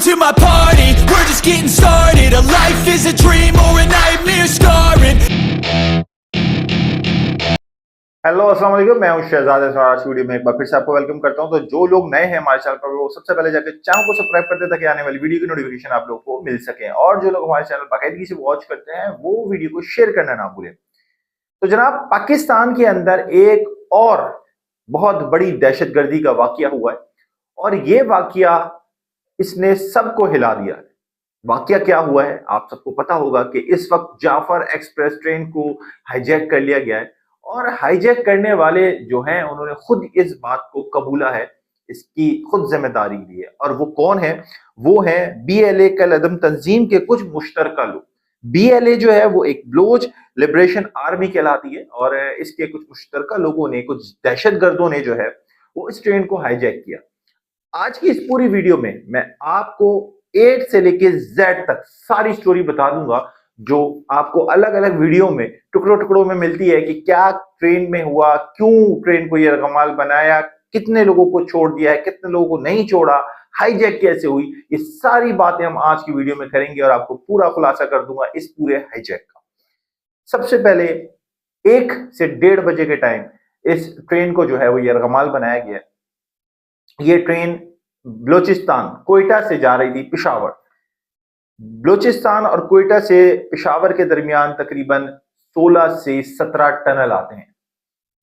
to my party, we're just getting started. A life is a dream or a nightmare scarring. Hello अस्सलाम वालेकुम, मैं हूं शहजाद आज की वीडियो में एक बार फिर से आपको वेलकम करता हूं। तो जो लोग नए हैं हमारे चैनल पर वो सबसे पहले जाकर चैनल को सब्सक्राइब कर दें ताकि आने वाली वीडियो की नोटिफिकेशन आप लोगों को मिल सके, और जो लोग हमारे चैनल बाकायदगी से वॉच करते हैं वो वीडियो को शेयर करना ना भूलें। तो जनाब, पाकिस्तान के अंदर एक और बहुत बड़ी दहशतगर्दी का वाकया हुआ है और ये वाकया इसने सबको हिला दिया है। वाकया क्या हुआ है आप सबको पता होगा कि इस वक्त जाफर एक्सप्रेस ट्रेन को हाईजैक कर लिया गया है और हाईजैक करने वाले जो हैं उन्होंने खुद इस बात को कबूला है, इसकी खुद जिम्मेदारी ली है। और वो कौन है? वो है BLA कल अदम तंजीम के कुछ मुश्तरका लोग। BLA जो है वो एक ब्लोच लिबरेशन आर्मी कहलाती है और इसके कुछ मुश्तरका लोगों ने, कुछ दहशतगर्दों ने जो है वो इस ट्रेन को हाईजैक किया। आज की इस पूरी वीडियो में मैं आपको A से लेके Z तक सारी स्टोरी बता दूंगा जो आपको अलग अलग वीडियो में टुकड़ों टुकड़ों में मिलती है कि क्या ट्रेन में हुआ, क्यों ट्रेन को ये रगमाल बनाया, कितने लोगों को छोड़ दिया है, कितने लोगों को नहीं छोड़ा, हाईजैक कैसे हुई, ये सारी बातें हम आज की वीडियो में करेंगे और आपको पूरा खुलासा कर दूंगा इस पूरे हाईजैक का। सबसे पहले 1 से 1:30 बजे के टाइम इस ट्रेन को जो है वो ये रगमाल बनाया गया। ये ट्रेन बलोचिस्तान कोयटा से जा रही थी पेशावर। बलोचिस्तान और कोयटा से पेशावर के दरमियान तकरीबन 16 से 17 टनल आते हैं।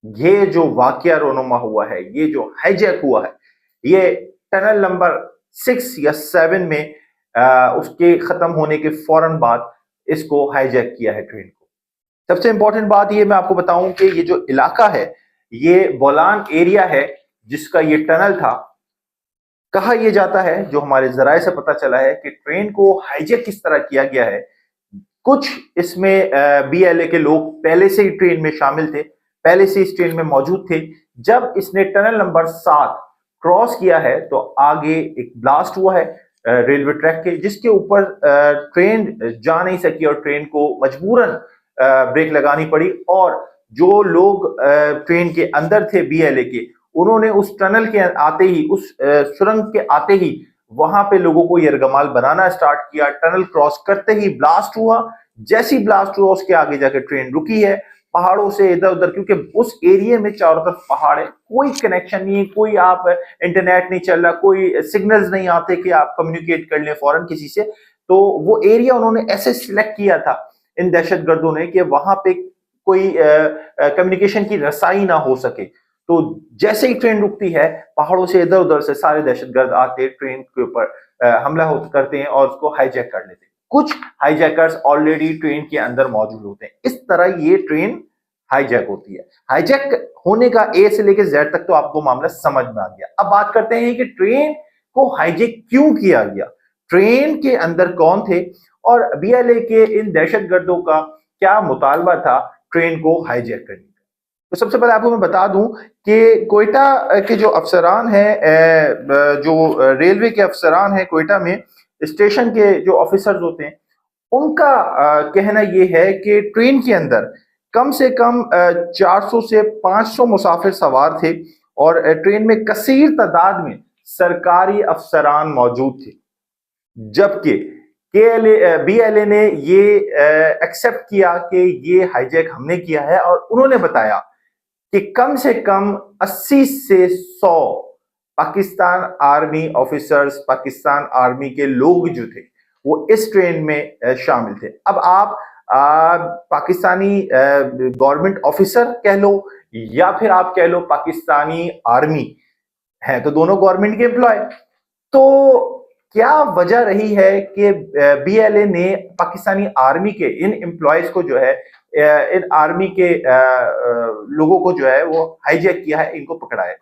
ये जो वाकया रोनुमा हुआ है, ये जो हाईजैक हुआ है, ये टनल नंबर 6 या 7 में उसके खत्म होने के फौरन बाद इसको हाईजैक किया है ट्रेन को। सबसे इंपॉर्टेंट बात ये मैं आपको बताऊं कि ये जो इलाका है ये बोलान एरिया है जिसका ये टनल था। कहा यह जाता है, जो हमारे जराये से पता चला है, कि ट्रेन को हाईजैक किस तरह किया गया है। कुछ इसमें BLA के लोग पहले से ही ट्रेन में शामिल थे, पहले से इस ट्रेन में मौजूद थे। जब इसने टनल नंबर 7 क्रॉस किया है तो आगे एक ब्लास्ट हुआ है रेलवे ट्रैक के, जिसके ऊपर ट्रेन जा नहीं सकी और ट्रेन को मजबूरन ब्रेक लगानी पड़ी। और जो लोग ट्रेन के अंदर थे BLA के, उन्होंने उस टनल के आते ही, उस सुरंग के आते ही वहां पे लोगों को यरगमाल बनाना स्टार्ट किया। टनल क्रॉस करते ही ब्लास्ट हुआ। जैसी ब्लास्ट हुआ उसके आगे जाकर ट्रेन रुकी है। पहाड़ों से इधर उधर, क्योंकि उस एरिया में चारों तरफ पहाड़ है, कोई कनेक्शन नहीं है, कोई आप इंटरनेट नहीं चल रहा, कोई सिग्नल्स नहीं आते कि आप कम्युनिकेट कर लें फौरन किसी से। तो वो एरिया उन्होंने ऐसे सिलेक्ट किया था इन दहशतगर्दों ने कि वहां पे कोई कम्युनिकेशन की रसाई ना हो सके। तो जैसे ही ट्रेन रुकती है, पहाड़ों से इधर उधर से सारे दहशतगर्द आते ट्रेन के ऊपर हमला करते हैं और उसको हाईजैक कर लेते हैं। कुछ हाईजैकर्स ऑलरेडी ट्रेन के अंदर मौजूद होते हैं। इस तरह ये ट्रेन हाईजैक होती है। हाईजैक होने का A से लेकर Z तक तो आपको मामला समझ में आ गया। अब बात करते हैं कि ट्रेन को हाईजैक क्यों किया गया, ट्रेन के अंदर कौन थे और BLA के इन दहशतगर्दों का क्या मुतालबा था ट्रेन को हाईजैक करने। तो सबसे पहले आपको मैं बता दूं कि कोयटा के जो अफसरान हैं, जो रेलवे के अफसरान हैं कोयटा में, स्टेशन के जो ऑफिसर्स होते हैं, उनका कहना यह है कि ट्रेन के अंदर कम से कम 400 से 500 मुसाफिर सवार थे और ट्रेन में कसीर तादाद में सरकारी अफसरान मौजूद थे। जबकि BLA ने ये एक्सेप्ट किया कि ये हाईजैक हमने किया है और उन्होंने बताया कि कम से कम 80 से 100 Pakistan army officers, Pakistan army के लोग जो थे वो इस ट्रेन में शामिल थे। अब आप पाकिस्तानी गवर्नमेंट ऑफिसर कह लो या फिर आप कह लो पाकिस्तानी आर्मी, है तो दोनों गवर्नमेंट के एम्प्लॉय। तो क्या वजह रही है कि BLA ने पाकिस्तानी आर्मी के इन एम्प्लॉयज को जो है, इन आर्मी के लोगों को जो है वो हाईजैक किया है, इनको पकड़ा है?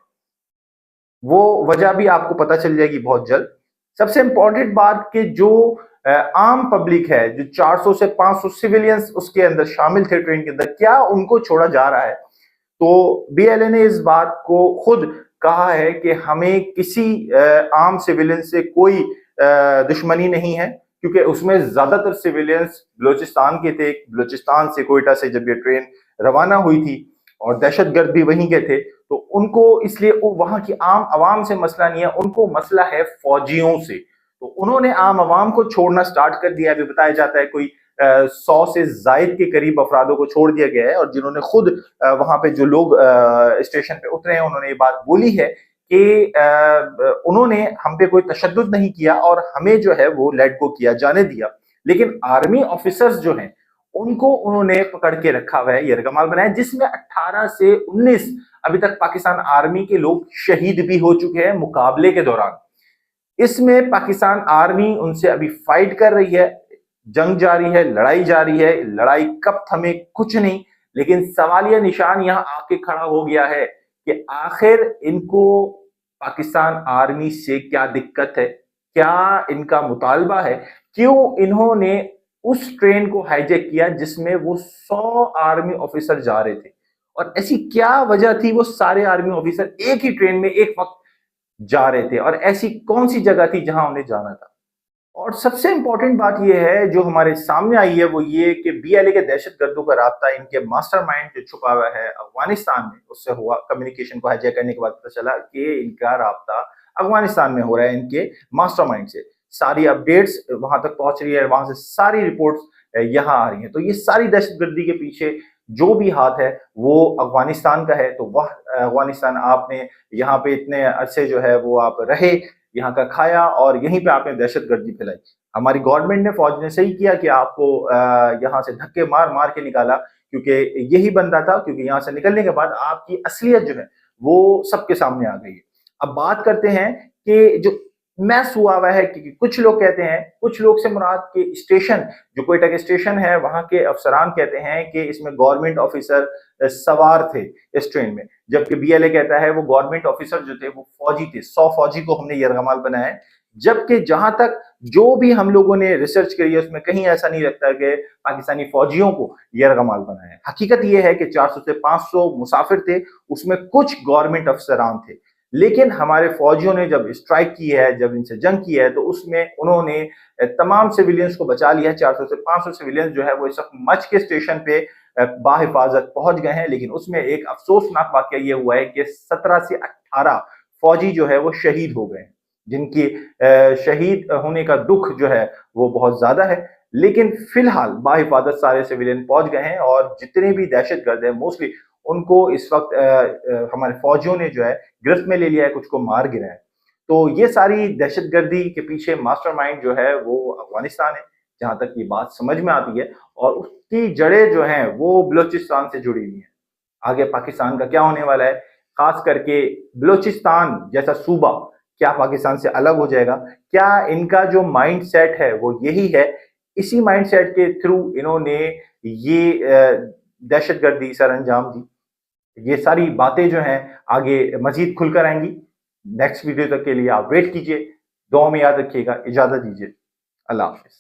वो वजह भी आपको पता चल जाएगी बहुत जल्द। सबसे इंपॉर्टेंट बात कि जो आम पब्लिक है, जो 400 से 500 सिविलियंस उसके अंदर शामिल थे ट्रेन के अंदर, क्या उनको छोड़ा जा रहा है? तो BLA ने इस बात को खुद कहा है कि हमें किसी आम सिविलियन से कोई दुश्मनी नहीं है, क्योंकि उसमें ज्यादातर सिविलियंस बलोचिस्तान के थे। बलोचिस्तान से कोयटा से जब ये ट्रेन रवाना हुई थी और दहशतगर्द भी वहीं के थे, तो उनको इसलिए वहां की आम आवाम से मसला नहीं है, उनको मसला है फौजियों से। तो उन्होंने आम आवाम को छोड़ना स्टार्ट कर दिया। अभी बताया जाता है कोई 100 से जायद के करीब अफरादों को छोड़ दिया गया है, और जिन्होंने खुद वहां पे जो लोग स्टेशन पे उतरे हैं उन्होंने ये बात बोली है कि उन्होंने हम पे कोई तशद्दुद नहीं किया और हमें जो है वो लेट गो किया, जाने दिया। लेकिन आर्मी ऑफिसर्स जो हैं उनको उन्होंने पकड़ के रखा हुआ है, यरगमाल बनाया, जिसमें 18 से 19 अभी तक पाकिस्तान आर्मी के लोग शहीद भी हो चुके हैं मुकाबले के दौरान। इसमें पाकिस्तान आर्मी उनसे अभी फाइट कर रही है, जंग जारी है, लड़ाई जारी है। लड़ाई कब थमे कुछ नहीं, लेकिन सवालिया निशान यहां आके खड़ा हो गया है कि आखिर इनको पाकिस्तान आर्मी से क्या दिक्कत है, क्या इनका मुतालबा है, क्यों इन्होंने उस ट्रेन को हाईजैक किया जिसमें वो 100 आर्मी ऑफिसर जा रहे थे, और ऐसी क्या वजह थी वो सारे आर्मी ऑफिसर एक ही ट्रेन में एक वक्त जा रहे थे, और ऐसी कौन सी जगह थी जहां उन्हें जाना था। और सबसे इंपॉर्टेंट बात यह है जो हमारे सामने आई है वो ये कि बीएलए के दहशतगर्दों का राब्ता इनके मास्टरमाइंड जो छुपा हुआ है अफगानिस्तान में उससे हुआ। कम्युनिकेशन को हाईजैक करने के बाद पता चला कि इनका राब्ता अफगानिस्तान में हो रहा है इनके मास्टरमाइंड से। सारी अपडेट्स वहां तक पहुंच रही है, वहां से सारी रिपोर्ट्स यहाँ आ रही हैं। तो ये सारी दहशतगर्दी के पीछे जो भी हाथ है वो अफगानिस्तान का है। तो वह अफगानिस्तान आपने यहाँ पे इतने अरसे जो है वो आप रहे, यहाँ का खाया, और यहीं पे आपने दहशतगर्दी फैलाई। हमारी गवर्नमेंट ने, फौज ने सही किया कि आपको यहाँ से धक्के मार मार के निकाला, क्योंकि यही बंदा था। क्योंकि यहाँ से निकलने के बाद आपकी असलियत जो है वो सबके सामने आ गई है। अब बात करते हैं कि जो मैस हुआ हुआ है, क्योंकि कुछ लोग कहते हैं, कुछ लोग से मुराद के स्टेशन जो कोयटा के स्टेशन है वहां के अफसरान कहते हैं कि इसमें गवर्नमेंट ऑफिसर सवार थे इस ट्रेन में, जबकि बीएलए कहता है वो गवर्नमेंट ऑफिसर जो थे वो फौजी थे। 100 फौजी को हमने यरगमाल बनाया है, जबकि जहां तक जो भी हम लोगों ने रिसर्च करी है उसमें कहीं ऐसा नहीं लगता कि पाकिस्तानी फौजियों को यरगमाल बनाया है। हकीकत यह है कि 400 से 500 मुसाफिर थे, उसमें कुछ गवर्नमेंट अफसरान थे। लेकिन हमारे फौजियों ने जब स्ट्राइक की है, जब इनसे जंग की है, तो उसमें उन्होंने तमाम सिविलियंस को बचा लिया है। 400 से 500 सिविलियंस जो है वो इस वक्त मच के स्टेशन पे बाहिफाजत पहुंच गए हैं। लेकिन उसमें एक अफसोसनाक वाकया ये हुआ है कि 17 से 18 फौजी जो है वो शहीद हो गए हैं, जिनकी शहीद होने का दुख जो है वो बहुत ज्यादा है। लेकिन फिलहाल बाहिफाजत सारे सिविलियन पहुंच गए हैं, और जितने भी दहशतगर्द हैं मोस्टली उनको इस वक्त हमारे फौजियों ने जो है गिरफ्त में ले लिया है, कुछ को मार गिरा है। तो ये सारी दहशतगर्दी के पीछे मास्टरमाइंड जो है वो अफगानिस्तान है, जहां तक ये बात समझ में आती है, और उसकी जड़ें जो हैं वो बलूचिस्तान से जुड़ी हुई हैं। आगे पाकिस्तान का क्या होने वाला है, खास करके बलूचिस्तान जैसा सूबा क्या पाकिस्तान से अलग हो जाएगा, क्या इनका जो माइंड सेट है वो यही है, इसी माइंड सेट के थ्रू इन्होंने ये दहशतगर्दी सर अंजाम दी। ये सारी बातें जो हैं आगे मजीद खुलकर आएंगी। नेक्स्ट वीडियो तक के लिए आप वेट कीजिए, दुआ में याद रखिएगा। इजाजत दीजिए, अल्लाह हाफिज।